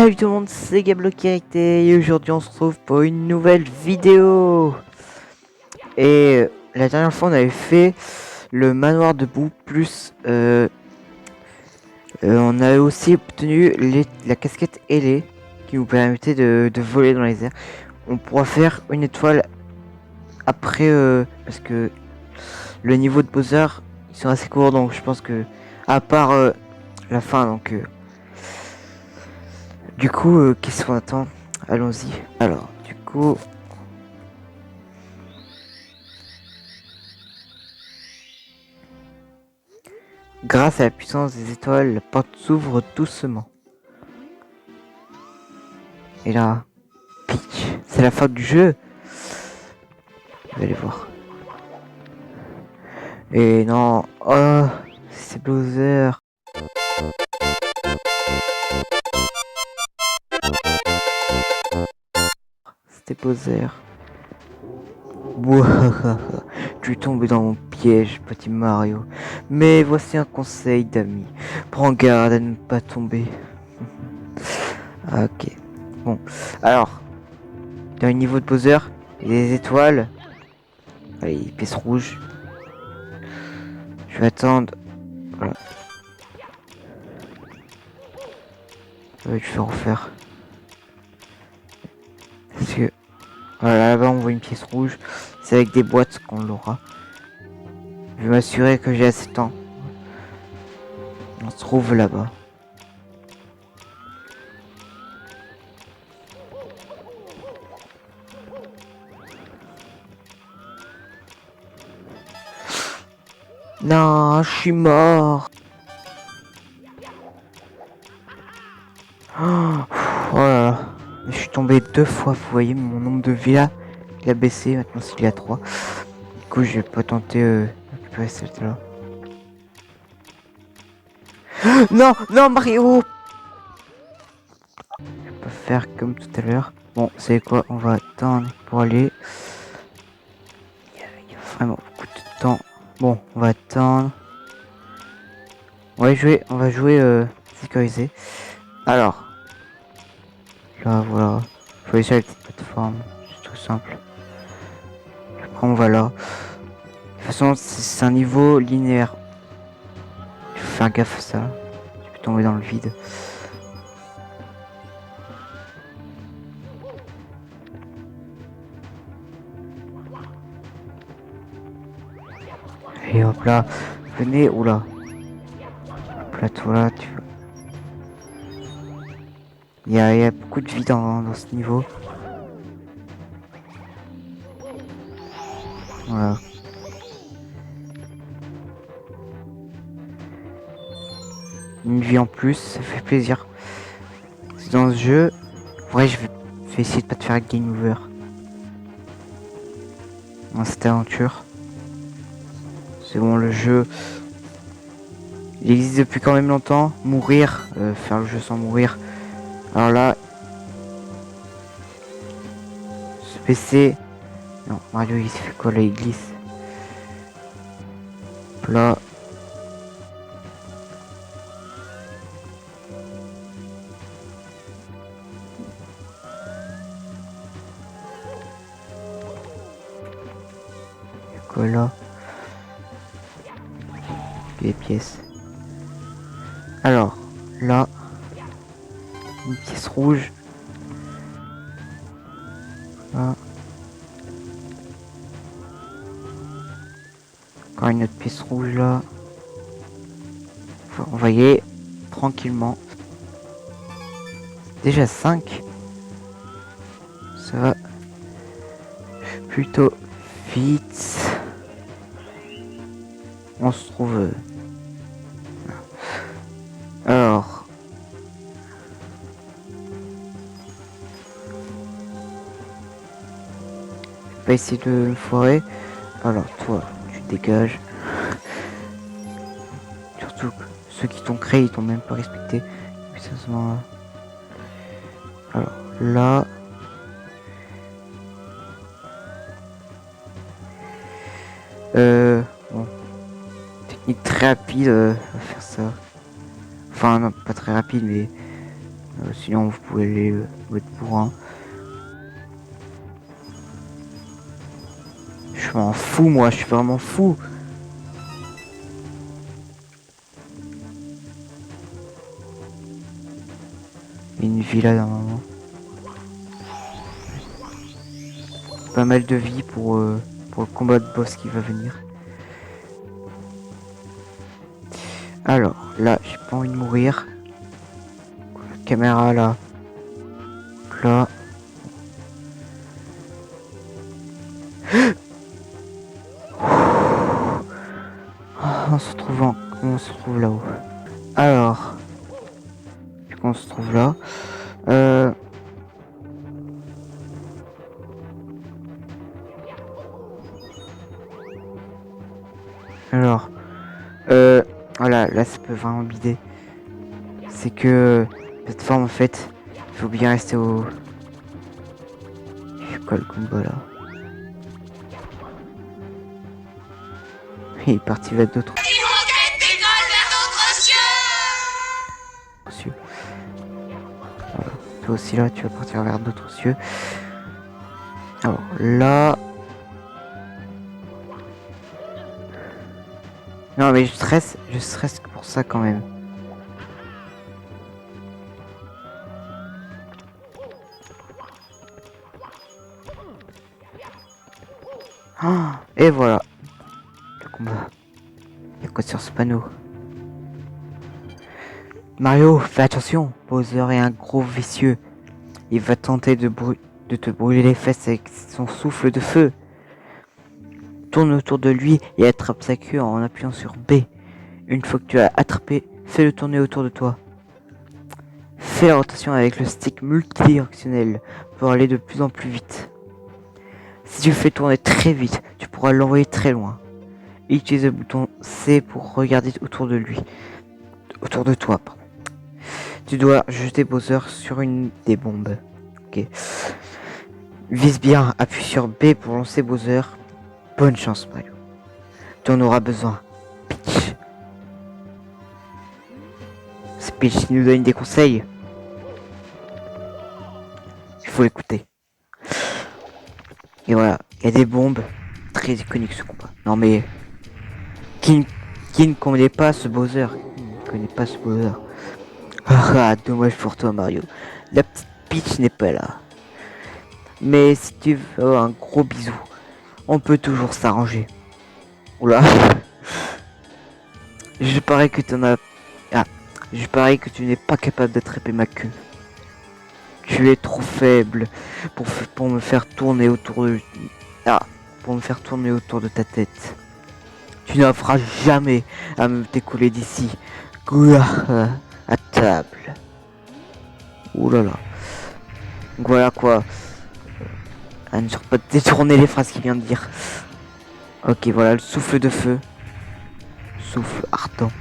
Salut tout le monde, c'est Gabloquette et aujourd'hui on se retrouve pour une nouvelle vidéo. Et la dernière fois on avait fait le manoir debout plus on avait aussi obtenu la casquette ailée qui nous permettait de voler dans les airs. On pourra faire une étoile après parce que le niveau de Bowser ils sont assez courts, donc je pense que à part la fin, donc du coup qu'est-ce qu'on attend? Allons-y. Alors du coup grâce à la puissance des étoiles, la porte s'ouvre doucement. Et là, Peach, c'est la fin du jeu. Je vais aller voir. Et non, oh, c'est Bowser. C'était Bowser. Ouah, tu es tombé dans mon piège, petit Mario. Mais voici un conseil d'ami. Prends garde à ne pas tomber. Ok. Bon, alors, dans le niveau de Bowser, il y a des étoiles. Allez, pièce rouge. Je vais attendre. Voilà. Je vais refaire. Parce que voilà, là-bas on voit une pièce rouge. C'est avec des boîtes qu'on l'aura. Je vais m'assurer que j'ai assez de temps. On se trouve là-bas. Non, je suis mort. Oh là là. Je suis tombé 2 fois. Vous voyez, mon nombre de vies là, il a baissé. Maintenant, s'il est à 3. Du coup, je vais pas tenter de récupérer celle-là. Non, non, Mario. Je vais pas faire comme tout à l'heure. Bon, c'est quoi? On va attendre pour aller. Il y a vraiment beaucoup de temps. Bon, on va attendre. On va jouer sécurisé. Alors, là voilà. Faut aller sur la petite plateforme. C'est tout simple. Après on va là. De toute façon, c'est un niveau linéaire. Il faut faire gaffe à ça. Tu peux tomber dans le vide. Et hop là. Venez, oula. Hop là, toi là, tu vois. Il y a beaucoup de vie dans ce niveau. Voilà. Une vie en plus, ça fait plaisir. C'est dans ce jeu. Ouais, je vais essayer de pas te faire game over dans cette aventure. C'est bon, le jeu, il existe depuis quand même longtemps. Mourir, faire le jeu sans mourir. Alors là, ce PC, non, Mario il fait quoi là, il glisse. Là. Quoi là? Des pièces. Alors, là, une pièce rouge. Là. Encore une autre pièce rouge là. Faut envoyer tranquillement. Déjà 5. Ça va plutôt vite. On se trouve. Alors. Je vais pas essayer de me foirer. Alors toi, tu dégages. Surtout que ceux qui t'ont créé, ils t'ont même pas respecté. Mais ça se voit. Alors là. Bon. Technique très rapide à faire ça. Enfin non, pas très rapide, mais Sinon, vous pouvez les mettre bourrin. Je m'en fous, moi, je suis vraiment fou. Une villa d'un moment. Pas mal de vie pour le combat de boss qui va venir. Alors, là, j'ai pas envie de mourir. La caméra, là. Là. On se trouve on se trouve là-haut. Alors, on se trouve là. Alors, voilà, là ça peut vraiment bider. C'est que cette forme en fait, il faut bien rester au. C'est quoi le combat là? Il est parti vers d'autres cieux. Voilà. Toi aussi là, tu vas partir vers d'autres cieux. Alors là. Non mais je stresse pour ça quand même. Oh, et voilà. Le combat. Il y a quoi sur ce panneau? Mario, fais attention, Bowser est un gros vicieux. Il va tenter de te brûler les fesses avec son souffle de feu. Tourne autour de lui et attrape sa queue en appuyant sur B. Une fois que tu as attrapé, fais-le tourner autour de toi. Fais la rotation avec le stick multidirectionnel pour aller de plus en plus vite. Si tu fais tourner très vite, tu pourras l'envoyer très loin. Utilise le bouton C pour regarder autour de toi. Pardon. Tu dois jeter Bowser sur une des bombes. Ok. Vise bien, appuie sur B pour lancer Bowser. Bonne chance, Mario. Tu en auras besoin. Peach. C'est Peach qui nous donne des conseils. Il faut l'écouter. Et voilà, il y a des bombes très iconiques ce combat. Non mais qui ne connaît pas ce Bowser? Qui ne connaît pas ce Bowser? Ah, dommage pour toi Mario. La petite Peach n'est pas là. Mais si tu veux un gros bisou, on peut toujours s'arranger. Oula. Je parie que tu en as. Ah, je parie que tu n'es pas capable d'attraper ma queue. Tu es trop faible pour me faire tourner autour de. Ah, pour me faire tourner autour de ta tête. Tu n'arriveras jamais à me décoller d'ici. À table. Ouh là là. Donc voilà quoi. À ne pas détourner les phrases qu'il vient de dire. Ok, voilà le souffle de feu. Souffle ardent.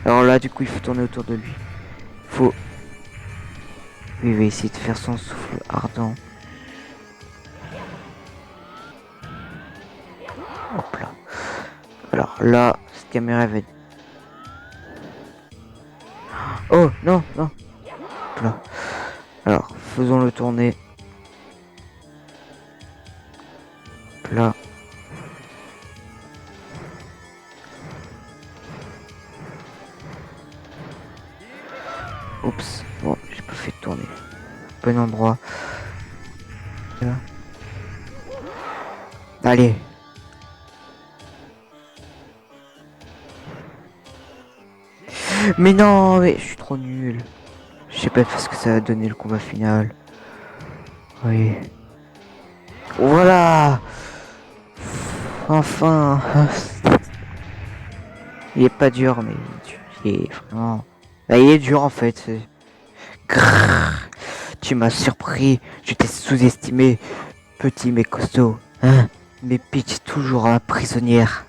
Alors là, du coup, il faut tourner autour de lui. Faut. Il va essayer de faire son souffle ardent. Hop là. Alors là, cette caméra va être. Oh non, non. Hop là. Alors, faisons-le tourner. Hop là. Oups, bon, j'ai pas fait tourner. Bon endroit. Là. Allez. Mais non, mais je suis trop nul. Je sais pas ce que ça va donner le combat final. Oui. Voilà. Enfin. Il est pas dur, mais il est vraiment. Bah, il est dur en fait. Grrr. Tu m'as surpris. Je t'ai sous-estimé. Petit mais costaud. Hein? Mais Peach toujours la prisonnière.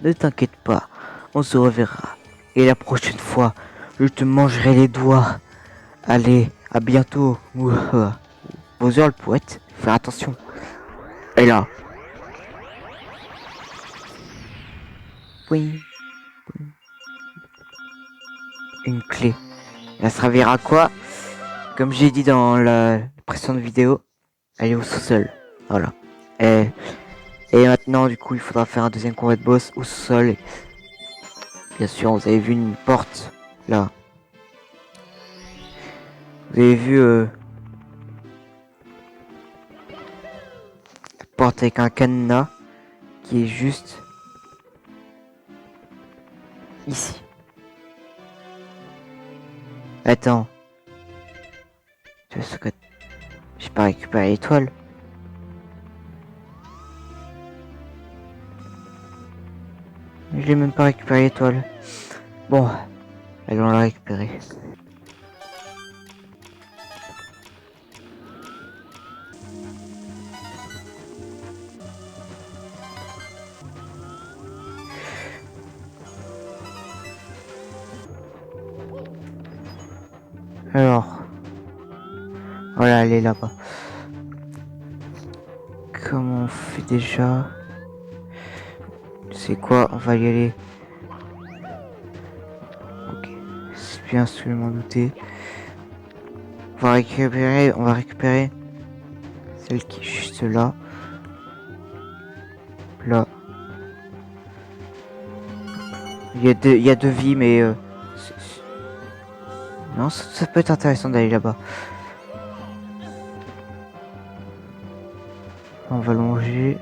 Ne t'inquiète pas. On se reverra. Et la prochaine fois, je te mangerai les doigts. Allez, à bientôt. Bowser le poète, faire attention. Et là. Oui. Une clé. Elle servira à quoi? Comme j'ai dit dans la précédente vidéo, elle est au sous-sol. Voilà. Et, et maintenant, du coup, il faudra faire un deuxième combat de boss au sous-sol. Et bien sûr, vous avez vu une porte là. Vous avez vu la porte avec un cadenas qui est juste ici. Attends. J'ai pas récupéré l'étoile. Je l'ai même pas récupéré l'étoile. Bon, allons la récupérer. Alors, voilà, elle est là-bas. Comment on fait déjà? C'est quoi? On va y aller. Ok, c'est bien ce que je m'en doutais. On va récupérer celle qui est juste là. Là. Il y a deux vies, mais non, ça peut être intéressant d'aller là-bas. On va longer.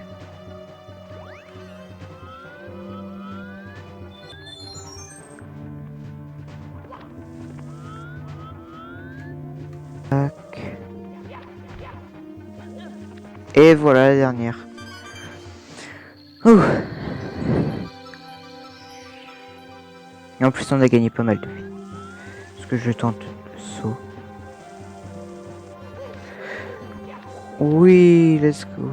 Tac. Et voilà la dernière. Ouh. Et en plus on a gagné pas mal de vie. Parce que je tente le saut. Oui, let's go.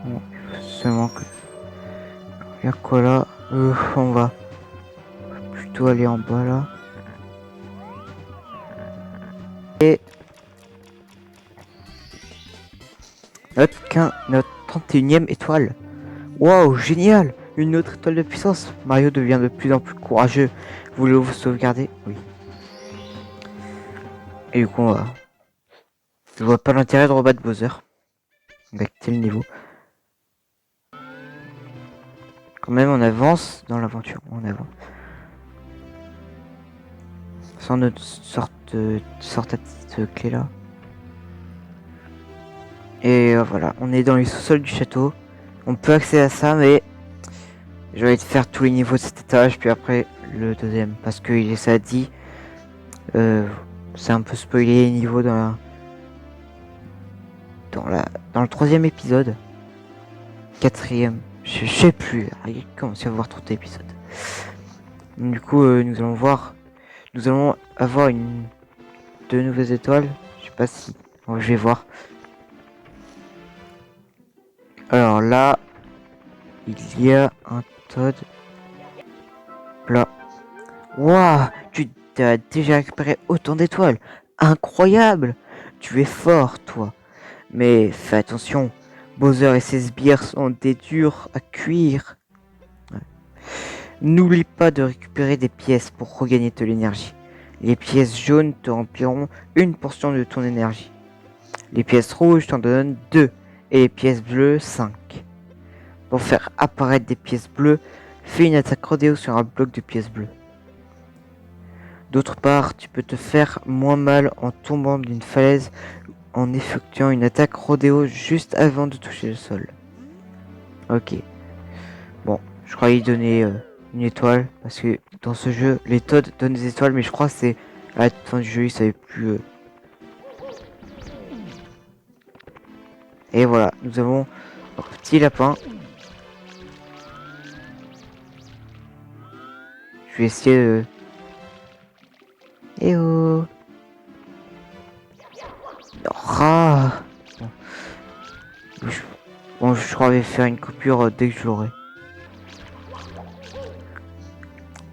Bon, il faut seulement que... Il y a quoi là? On va plutôt aller en bas là. Et... Notre 31e étoile. Wow, génial! Une autre étoile de puissance. Mario devient de plus en plus courageux. Voulez-vous sauvegarder? Oui. Et du coup, on va... Je vois pas l'intérêt de rebattre Bowser. Avec tel niveau. Quand même, on avance dans l'aventure. On avance. Sans notre sorte à petite clé là. Et voilà, on est dans les sous-sols du château. On peut accéder à ça, mais je vais faire tous les niveaux de cet étage, puis après le deuxième. Parce que ça a dit... c'est un peu spoilé les niveaux dans le troisième épisode. Quatrième. Je sais plus. Il commence à y avoir trop d'épisodes. Du coup, nous allons voir. Nous allons avoir deux nouvelles étoiles. Je sais pas si... Bon, je vais voir. Alors là, il y a un Toad. Là. Waouh, tu as déjà récupéré autant d'étoiles. Incroyable. Tu es fort, toi. Mais fais attention. Bowser et ses sbires sont des durs à cuire. Ouais. N'oublie pas de récupérer des pièces pour regagner de l'énergie. Les pièces jaunes te rempliront une portion de ton énergie. Les pièces rouges t'en donnent 2 et les pièces bleues 5. Pour faire apparaître des pièces bleues, fais une attaque rodéo sur un bloc de pièces bleues. D'autre part, tu peux te faire moins mal en tombant d'une falaise en effectuant une attaque rodéo juste avant de toucher le sol. Ok. Bon, je croyais donner une étoile parce que dans ce jeu, les Toads donnent des étoiles, mais je crois que c'est à la fin du jeu, ils savaient plus. Et voilà, nous avons un petit lapin. Je vais essayer de... Eh oh! Ah! Bon, je crois que je vais faire une coupure dès que je l'aurai.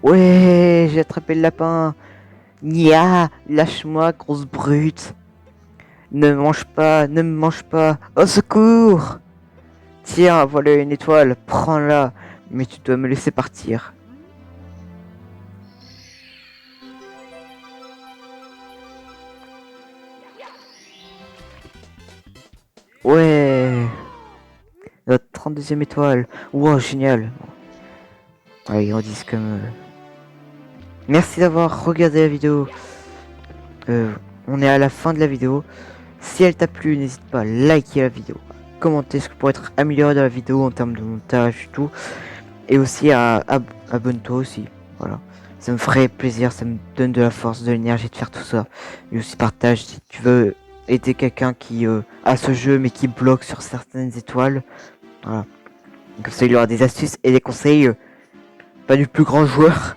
Ouais, j'ai attrapé le lapin. Nia, lâche-moi, grosse brute. Ne me mange pas, ne me mange pas. Au secours! Tiens, voilà une étoile, prends-la. Mais tu dois me laisser partir. Ouais, notre 32e étoile. Wow, génial. Ouais, ils grandissent comme... Merci d'avoir regardé la vidéo. On est à la fin de la vidéo. Si elle t'a plu, n'hésite pas à liker la vidéo, à commenter ce qui pourrait être amélioré dans la vidéo en termes de montage et tout. Et aussi abonne-toi aussi. Voilà. Ça me ferait plaisir, ça me donne de la force, de l'énergie de faire tout ça. Et aussi partage si tu veux aider quelqu'un qui a ce jeu mais qui bloque sur certaines étoiles. Voilà. Comme ça il aura des astuces et des conseils pas du plus grand joueur.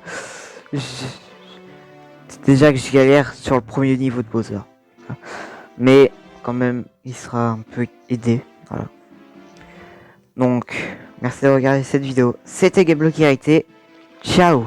C'est déjà que je galère sur le premier niveau de Bowser. Voilà. Mais quand même il sera un peu aidé. Voilà. Donc merci d'avoir regardé cette vidéo. C'était Gablock qui a été. Ciao.